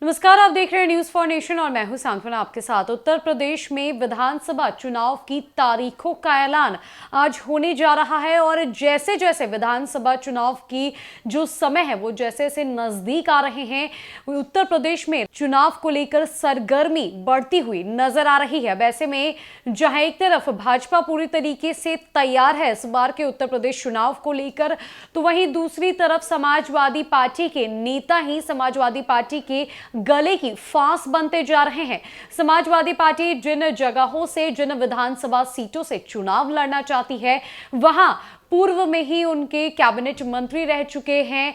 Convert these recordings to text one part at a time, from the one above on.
नमस्कार, आप देख रहे हैं न्यूज फॉर नेशन और मैं हूं सांत्वना आपके साथ। उत्तर प्रदेश में विधानसभा चुनाव की तारीखों का ऐलान आज होने जा रहा है और जैसे जैसे विधानसभा चुनाव की जो समय है वो जैसे जैसे नजदीक आ रहे हैं, उत्तर प्रदेश में चुनाव को लेकर सरगर्मी बढ़ती हुई नजर आ रही है। वैसे में जहां एक तरफ भाजपा पूरी तरीके से तैयार है इस बार के उत्तर प्रदेश चुनाव को लेकर, तो वहीं दूसरी तरफ समाजवादी पार्टी के नेता ही समाजवादी पार्टी के गले की फांस बनते जा रहे हैं। समाजवादी पार्टी जिन जगहों से, जिन विधानसभा सीटों से चुनाव लड़ना चाहती है, वहां पूर्व में ही उनके कैबिनेट मंत्री रह चुके हैं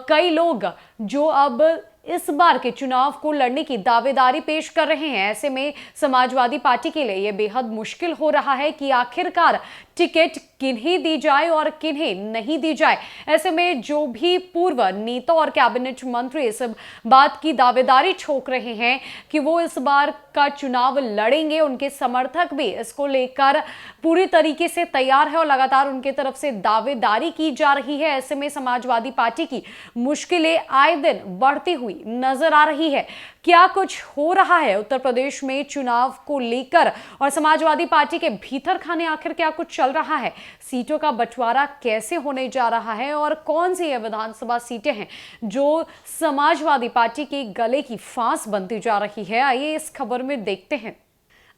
कई लोग जो अब इस बार के चुनाव को लड़ने की दावेदारी पेश कर रहे हैं। ऐसे में समाजवादी पार्टी के लिए यह बेहद मुश्किल हो रहा है कि आखिरकार टिकट किन्हें दी जाए और किन्हें नहीं दी जाए। ऐसे में जो भी पूर्व नेता और कैबिनेट मंत्री इस बात की दावेदारी ठोक रहे हैं कि वो इस बार का चुनाव लड़ेंगे, उनके समर्थक भी इसको लेकर पूरी तरीके से तैयार है और लगातार उनके तरफ से दावेदारी की जा रही है। ऐसे में समाजवादी पार्टी की मुश्किलें आए दिन बढ़ती हुई नजर आ रही है। क्या कुछ हो रहा है उत्तर प्रदेश में चुनाव को लेकर और समाजवादी पार्टी के भीतर खाने आखिर क्या कुछ चल रहा है, सीटों का बंटवारा कैसे होने जा रहा है और कौन सी ये विधानसभा सीटें हैं जो समाजवादी पार्टी के गले की फांस बनती जा रही है, आइए इस खबर में देखते हैं।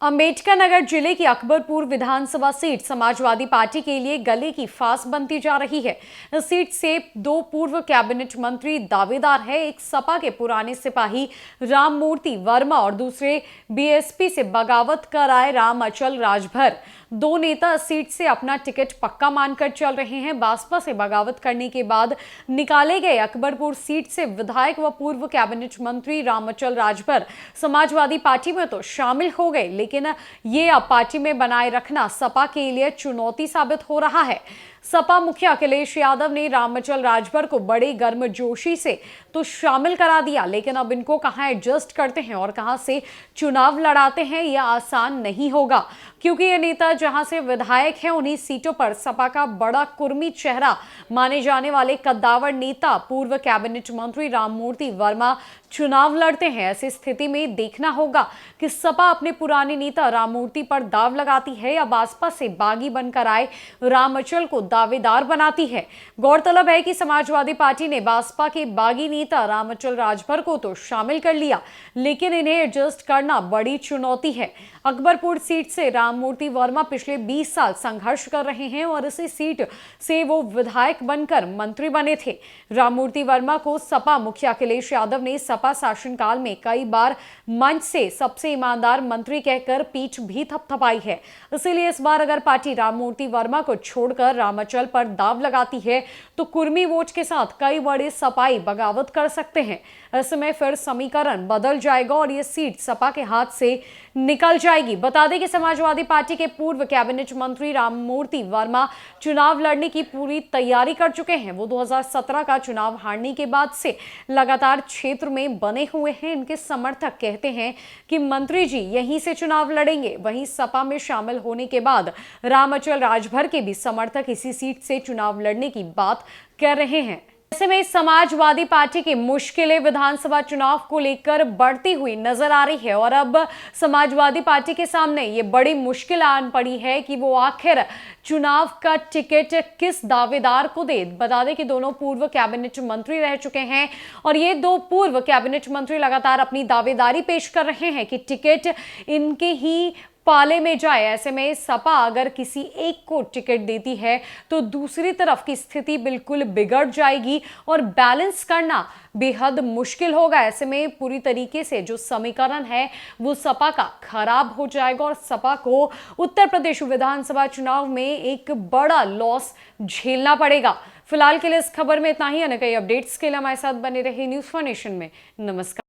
अंबेडकर नगर जिले की अकबरपुर विधानसभा सीट समाजवादी पार्टी के लिए गले की फांस बनती जा रही है। इस सीट से दो पूर्व कैबिनेट मंत्री दावेदार है, एक सपा के पुराने सिपाही राममूर्ति वर्मा और दूसरे बीएसपी से बगावत कर आए राम अचल राजभर। दो नेता इस सीट से अपना टिकट पक्का मानकर चल रहे हैं। बासपा से बगावत करने के बाद निकाले गए अकबरपुर सीट से विधायक व पूर्व कैबिनेट मंत्री रामअचल राजभर समाजवादी पार्टी में तो शामिल हो गए, लेकिन ये अब पार्टी में बनाए रखना सपा के लिए चुनौती साबित हो रहा है। सपा मुखिया अखिलेश यादव ने रामअचल राजभर को बड़े गर्मजोशी से तो शामिल करा दिया, लेकिन अब इनको कहां एडजस्ट करते हैं और कहां से चुनाव लड़ाते हैं यह आसान नहीं होगा, क्योंकि ये नेता जहां से विधायक हैं उन्हीं सीटों पर सपा का बड़ा कुर्मी चेहरा माने जाने वाले कद्दावर नेता पूर्व कैबिनेट मंत्री राममूर्ति वर्मा चुनाव लड़ते हैं। ऐसी स्थिति में देखना होगा कि सपा अपने पुराने नेता राममूर्ति पर दाव लगाती है या बासपा से बागी बनकर आए रामअचल को दावेदार बनाती है। गौरतलब है कि समाजवादी पार्टी ने बासपा के बागी नेता रामअचल राजभर को तो शामिल कर लिया, लेकिन इन्हें एडजस्ट करना बड़ी चुनौती है। अकबरपुर सीट से राममूर्ति वर्मा पिछले 20 साल संघर्ष कर रहे हैं और इसी सीट से वो विधायक बनकर मंत्री बने थे। राममूर्ति वर्मा को सपा मुखिया अखिलेश यादव ने सपा शासनकाल में कई बार मंच से सबसे ईमानदार मंत्री कहकर पीठ भी थपथपाई है। इसीलिए इस बार अगर पार्टी राममूर्ति वर्मा को छोड़कर रामअचल पर दाव लगाती है तो कुर्मी वोट के साथ कई बड़े सपाई बगावत कर सकते हैं। ऐसे में फिर समीकरण बदल जाएगा और ये सीट सपा के हाथ से निकल जाएगी। बता दें कि समाजवादी पार्टी के पूर्व कैबिनेट मंत्री राममूर्ति वर्मा चुनाव लड़ने की पूरी तैयारी कर चुके हैं। वो 2017 का चुनाव हारने के बाद से लगातार क्षेत्र में बने हुए हैं। इनके समर्थक कहते हैं कि मंत्री जी यहीं से चुनाव लड़ेंगे। वहीं सपा में शामिल होने के बाद रामअचल राजभर के भी समर्थक इसी सीट से चुनाव लड़ने की बात कर रहे हैं। ऐसे में समाजवादी पार्टी की मुश्किलें विधानसभा चुनाव को लेकर बढ़ती हुई नजर आ रही है और अब समाजवादी पार्टी के सामने ये बड़ी मुश्किल आन पड़ी है कि वो आखिर चुनाव का टिकट किस दावेदार को दे। बता दें कि दोनों पूर्व कैबिनेट मंत्री रह चुके हैं और ये दो पूर्व कैबिनेट मंत्री लगातार अपनी दावेदारी पेश कर रहे हैं कि टिकट इनके ही पाले में जाए। ऐसे में सपा अगर किसी एक को टिकट देती है तो दूसरी तरफ की स्थिति बिल्कुल बिगड़ जाएगी और बैलेंस करना बेहद मुश्किल होगा। ऐसे में पूरी तरीके से जो समीकरण है वो सपा का खराब हो जाएगा और सपा को उत्तर प्रदेश विधानसभा चुनाव में एक बड़ा लॉस झेलना पड़ेगा। फिलहाल के लिए इस खबर में इतना ही। अन्य कई अपडेट्स के लिए हमारे साथ बने रहे न्यूज फॉर नेशन में। नमस्कार।